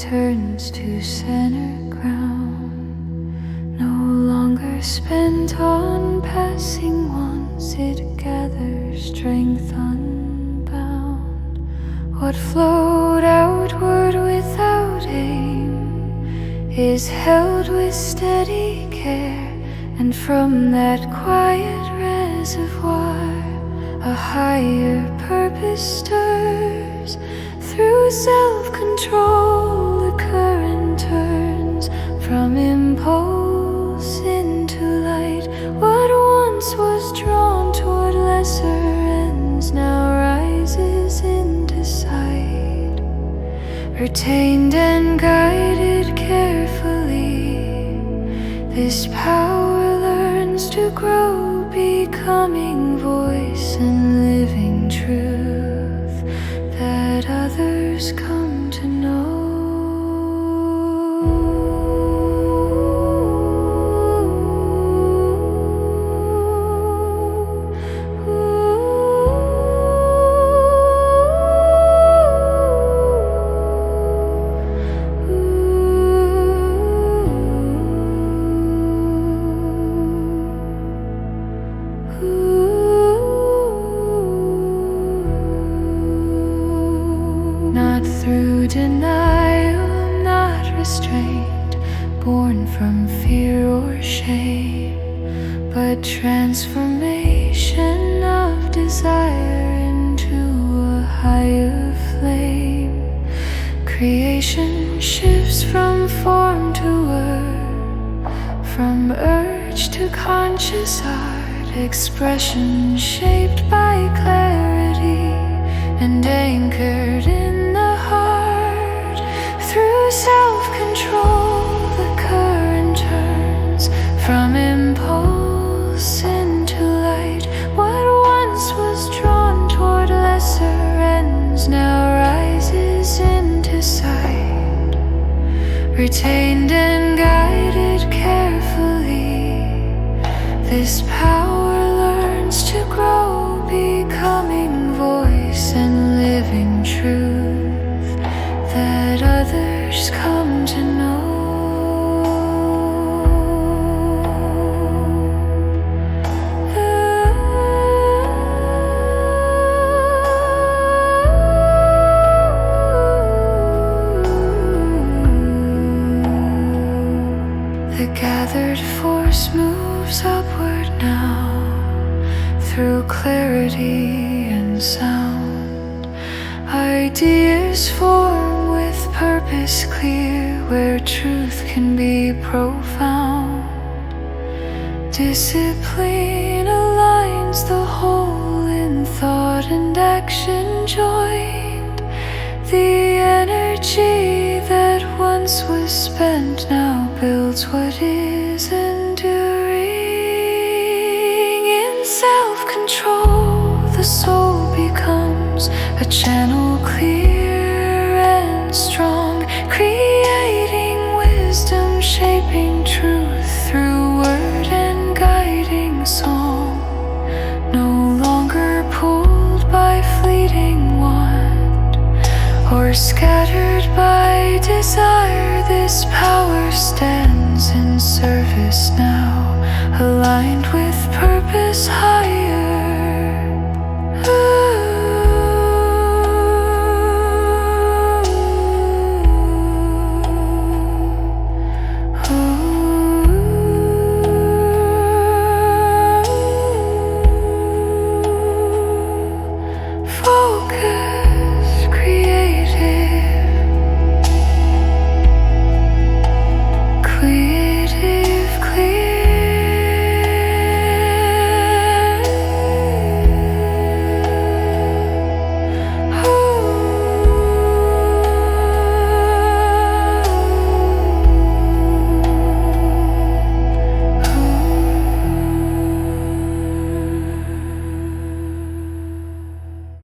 returns to center ground. No longer spent on passing wants, it gathers strength unbound. What flowed outward without aim is held with steady care, and from that quiet reservoir a higher purpose stirs. Through self-control the current turns from impulse into light. What once was drawn toward lesser ends now rises into sight. Retained and guided carefully, this power learns to grow, becoming voice and living truth that others come to know. Not through denial, not restraint, born from fear or shame, but transformation of desire into a higher flame. Creation shifts from form to word, from urge to conscious art, expression shaped by clarity and anchored in the heart. Through self-control the current turns from impulse into light. What once was drawn toward lesser ends now rises into sight. Retained and guided carefully, this power learns to grow, becoming voice and living truth that others come to know. The gathered force moves upward now, through clarity and sound. Ideas form with purpose clear, where truth can be profound. Discipline aligns the whole in thought and action joined. The energy that once was spent now builds what is enduring. In self-control the soul becomes a channel clear and strong, creating wisdom, shaping truth through word and guiding song. No longer pulled by fleeting want or scattered by desire, this power stands in service now, aligned with purpose higher.